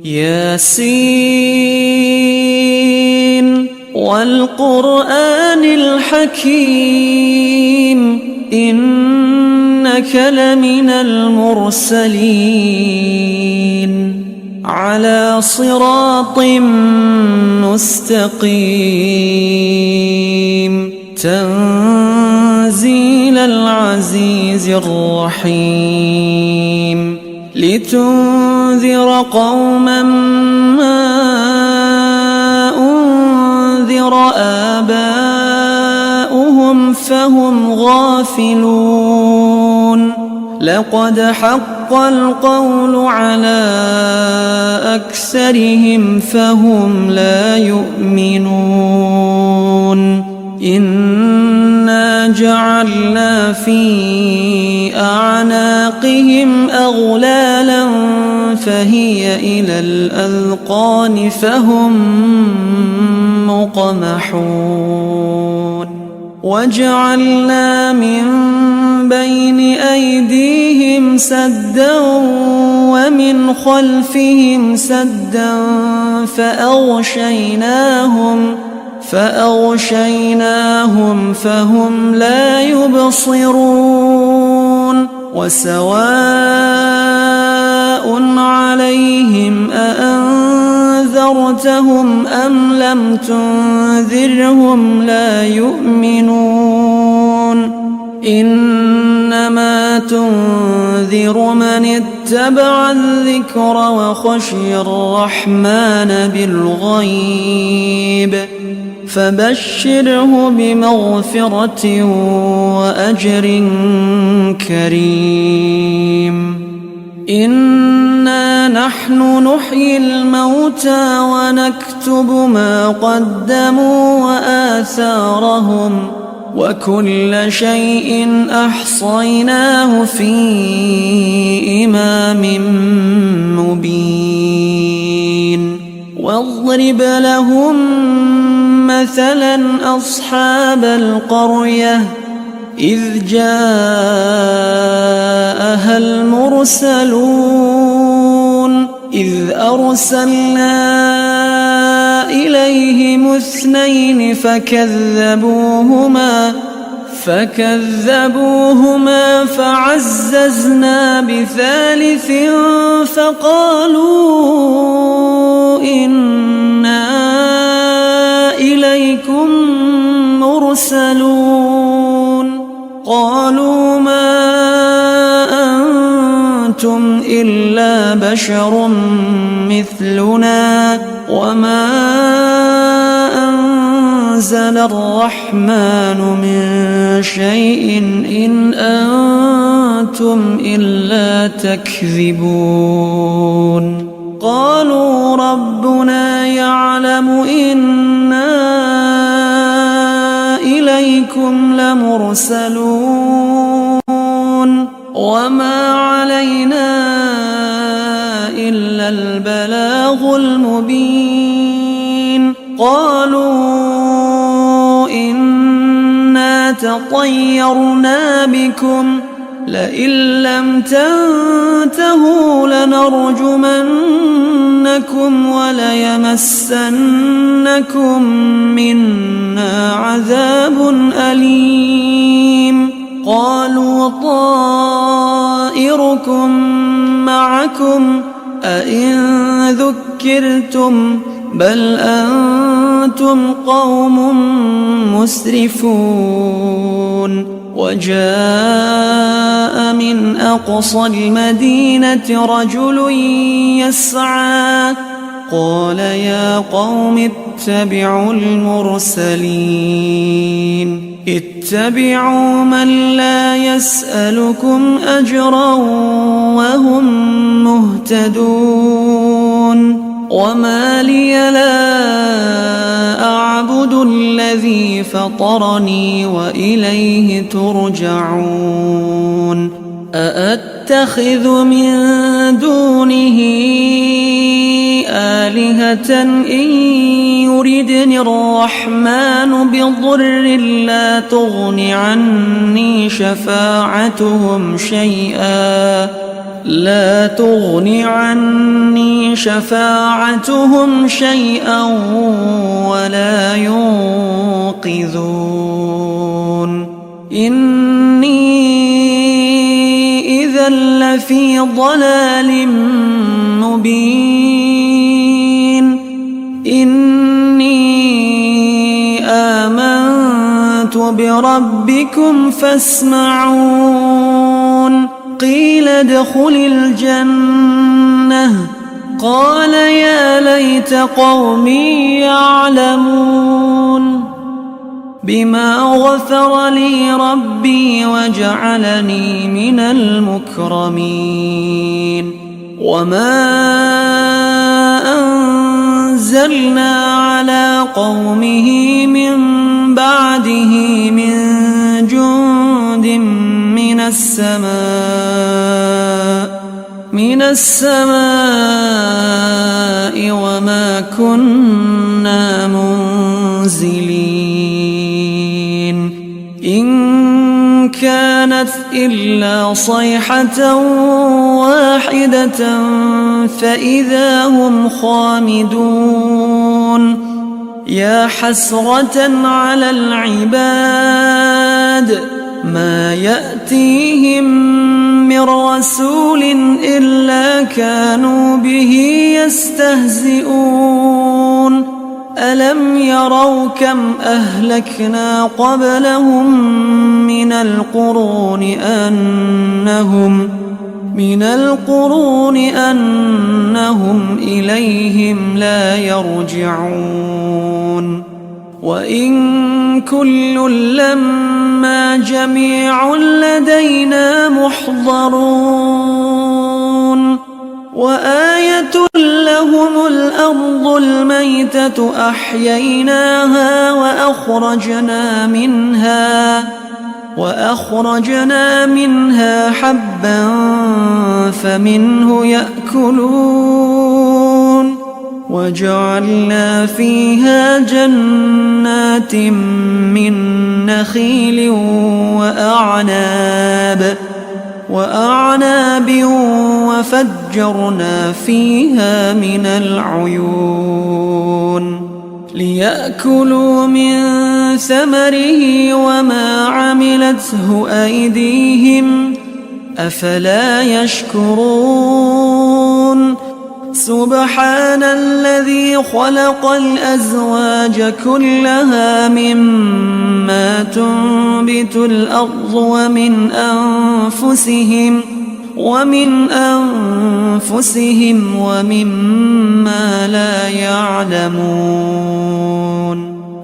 ياسين والقرآن الحكيم إنك لمن المرسلين على صراط مستقيم تنزيل العزيز الرحيم لتنذر قوما ما أنذر آباؤهم فهم غافلون لقد حق القول على أكثرهم فهم لا يؤمنون إنا جعلنا في أعناقهم أغلالا فهي إلى الأذقان فهم مقمحون وجعلنا من بين أيديهم سدا ومن خلفهم سدا فأغشيناهم فهم لا يبصرون وسواء عليهم أأنذرتهم أم لم تنذرهم لا يؤمنون إنما تنذر من اتبع الذكر وخشي الرحمن بالغيب فبشره بمغفرة وأجر كريم إنا نحن نحيي الموتى ونكتب ما قدموا وآثارهم وكل شيء أحصيناه في إمام مبين واضرب لهم مثلا أصحاب القرية إذ جاءها المرسلون إذ أرسلنا إليهم 2 فكذبوهما فعززنا بثالث فقالوا إنا إليكم مرسلون قالوا ما أنتم إلا بشر مثلنا وما أنزل الرحمن من شيء إن أنتم إلا تكذبون قالوا ربنا يعلم إنا إليكم لمرسلون وما علينا إلا البلاغ المبين قالوا إنا تطيرنا بكم لئن لم تنتهوا لنرجمنكم وليمسنكم منا عذاب أليم قالوا طائركم معكم أئن ذكرتم بل أنتم قوم مسرفون وجاء من أقصى المدينة رجل يسعى قال يا قوم اتبعوا المرسلين اتبعوا من لا يسألكم أجرا وهم مهتدون وما لي لا أعبد الذي فطرني وإليه ترجعون أأتخذ من دونه آلهة إن يردني الرحمن بضر لا تغن عني شفاعتهم شفاعتهم شيئا ولا ينقذون إني إذا لفي ضلال مبين إني آمنت بربكم فاسمعون قيل ادخل الجنة قال يا ليت قومي يعلمون بما غفر لي ربي وجعلني من المكرمين وما أنزلنا على قومه من بعده من جند من السماء وما كنا منزلين إن كانت إلا صيحة واحدة فإذا هم خامدون يا حسرة على العباد ما يأتيهم من رسول إلا كانوا به يستهزئون ألم يروا كم أهلكنا قبلهم من القرون أنهم إليهم لا يرجعون وإن كل لما جميع لدينا محضرون وآية لهم الأرض الميتة أحييناها وأخرجنا منها حبا فمنه يأكلون وجعلنا فيها جنات من نخيل وأعناب وفجرنا فيها من العيون ليأكلوا من ثمره وما عملته أيديهم أفلا يشكرون سبحان الذي خلق الأزواج كلها مما تنبت الأرض ومن أنفسهم ومما لا يعلمون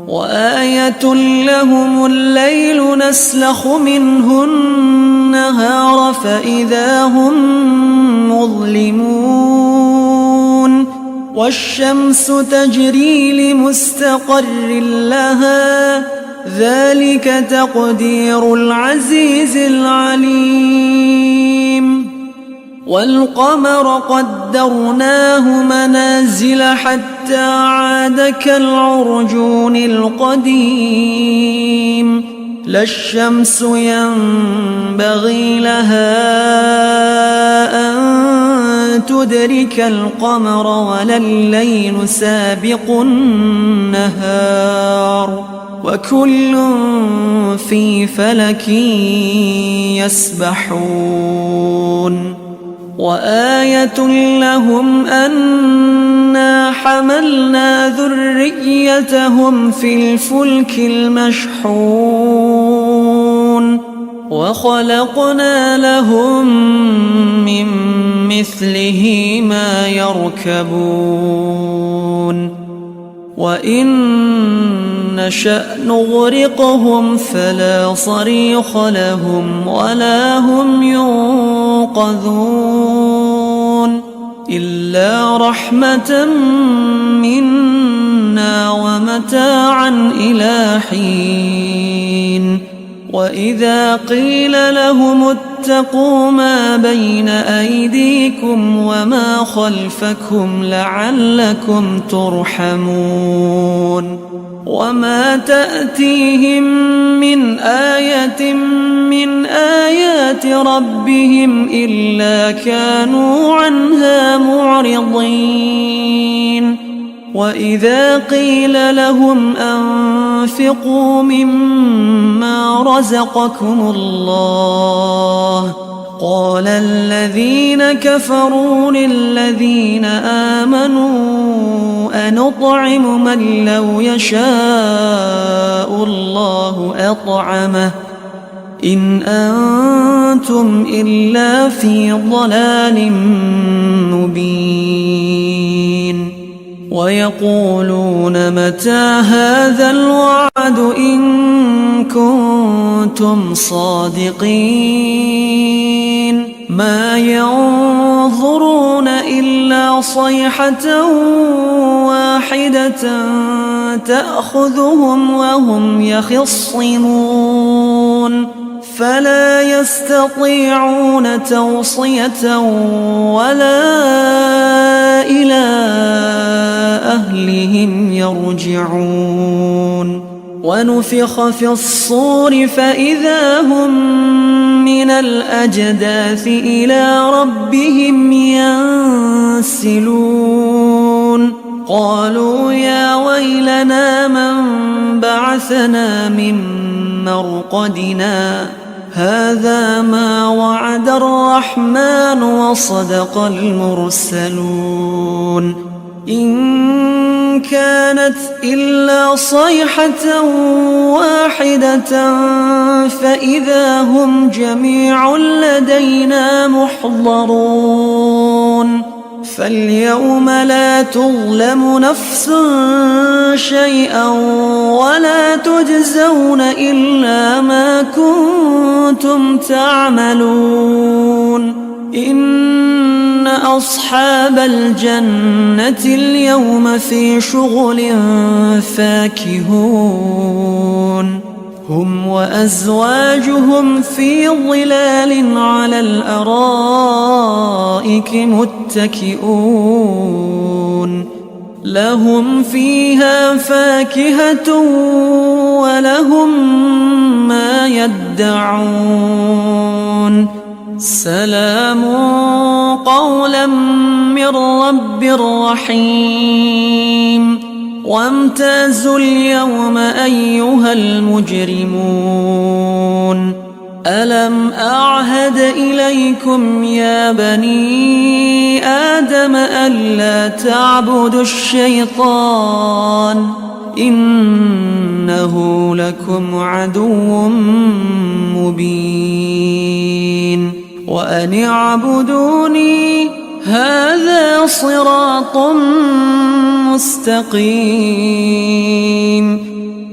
وآية لهم الليل نسلخ منه النهار فإذا هم مظلمون والشمس تجري لمستقر لها ذلك تقدير العزيز العليم والقمر قدرناه منازل حتى عاد كالعرجون القديم لا الشمس ينبغي لها أن تدرك القمر ولا الليل سابق النهار وكل في فلك يسبحون وآية لهم أنا حملنا ذريتهم في الفلك المشحون وخلقنا لهم من مثله ما يركبون وإن نشأ نغرقهم فلا صريخ لهم ولا هم ينقذون إلا رحمة منا ومتاعا إلى حين وإذا قيل لهم اتقوا ما بين أيديكم وما خلفكم لعلكم ترحمون وما تأتيهم من آية من آيات ربهم إلا كانوا عنها معرضين وإذا قيل لهم أنفقوا مما رزقكم الله قال الذين كفروا للذين آمنوا أنطعم من لو يشاء الله أطعمه إن أنتم إلا في ضلال مبين ويقولون متى هذا الوعد إن كنتم صادقين ما ينظرون إلا صيحة واحدة تأخذهم وهم يخصمون فلا يستطيعون توصية ولا إلى أهلهم يرجعون ونفخ في الصور فإذا هم من الأجداث إلى ربهم ينسلون قالوا يا ويلنا من بعثنا من مرقدنا هذا ما وعد الرحمن وصدق المرسلون إن كانت إلا صيحة واحدة فإذا هم جميع لدينا محضرون فاليوم لا تظلم نفس شيئا ولا تجزون إلا ما كنتم تعملون إن أصحاب الجنة اليوم في شغل فاكهون هم وأزواجهم في ظلال على الأرائك متكئون لهم فيها فاكهة ولهم ما يدعون سلام قولا من رب رحيم وامتازوا اليوم أيها المجرمون ألم أعهد إليكم يا بني آدم ألا تعبدوا الشيطان إنه لكم عدو مبين وأن اعبدوني هذا صراط مستقيم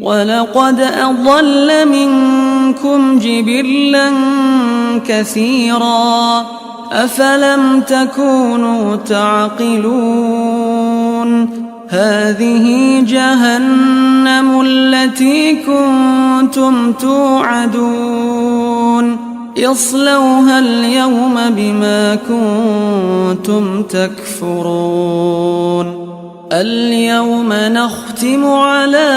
ولقد أضل منكم جبلا كثيرا أفلم تكونوا تعقلون هذه جهنم التي كنتم توعدون اصلوها اليوم بما كنتم تكفرون اليوم نختم على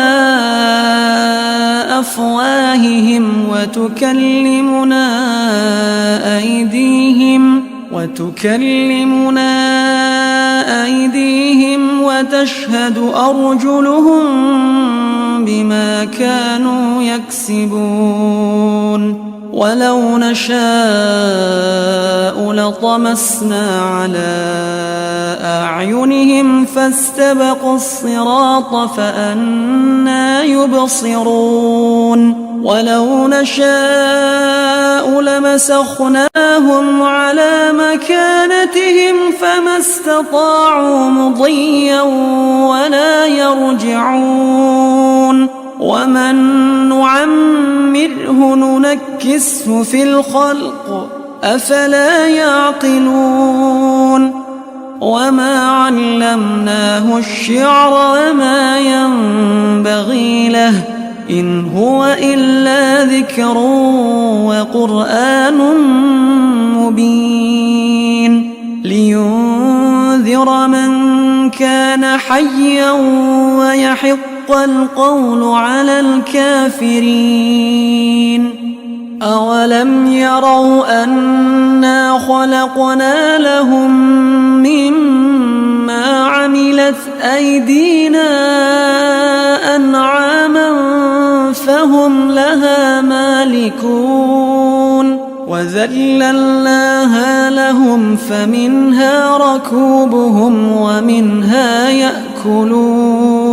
أفواههم وتكلمنا أيديهم وتشهد أرجلهم بما كانوا يكسبون ولو نشاء لطمسنا على أعينهم فاستبقوا الصراط فأنى يبصرون ولو نشاء لمسخناهم على مكانتهم فما استطاعوا مضيا ولا يرجعون ومن نعمره ننكسه في الخلق أفلا يعقلون وما علمناه الشعر وما ينبغي له إن هو إلا ذكر وقرآن مبين لينذر من كان حيا ويحق القول على الكافرين أولم يروا أنا خلقنا لهم مما عملت أيدينا أنعاما فهم لها مالكون وذللناها لهم فمنها ركوبهم ومنها يأكلون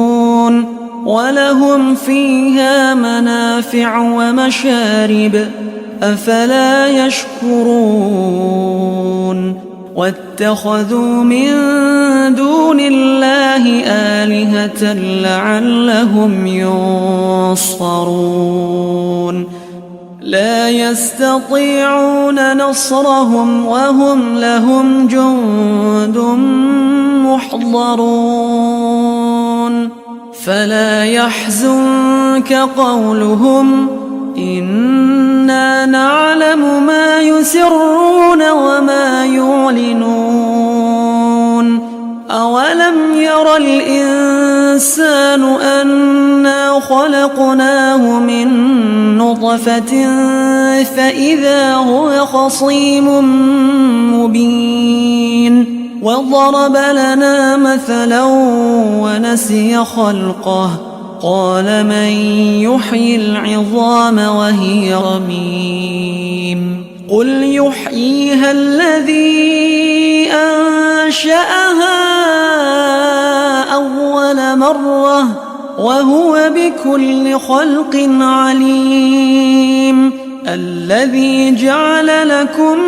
ولهم فيها منافع ومشارب أفلا يشكرون واتخذوا من دون الله آلهة لعلهم ينصرون لا يستطيعون نصرهم وهم لهم جند محضرون فلا يحزنك قولهم إنا نعلم ما يسرون وما يعلنون أولم ير الإنسان أنا خلقناه من نطفة فإذا هو خصيم مبين وضرب لنا مثلا ونسي خلقه قال من يحيي العظام وهي رميم قل يحييها الذي أنشأها أول مرة وهو بكل خلق عليم الذي جعل لكم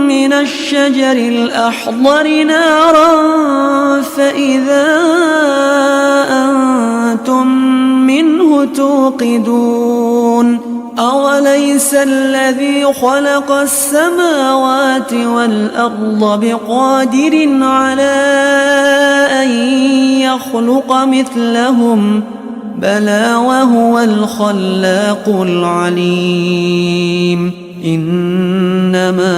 من الشجر الأخضر نارا فإذا أنتم منه توقدون أوليس الذي خلق السماوات والأرض بقادر على أن يخلق مثلهم بلى وهو الخلاق العليم إنما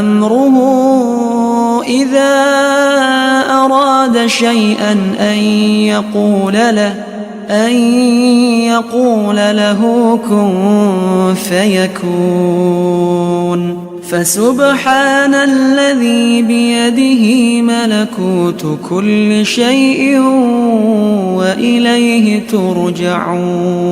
أمره إذا أراد شيئا أن يقول له كن فيكون فسبحان الذي بيده ملكوت كل شيء وإليه ترجعون.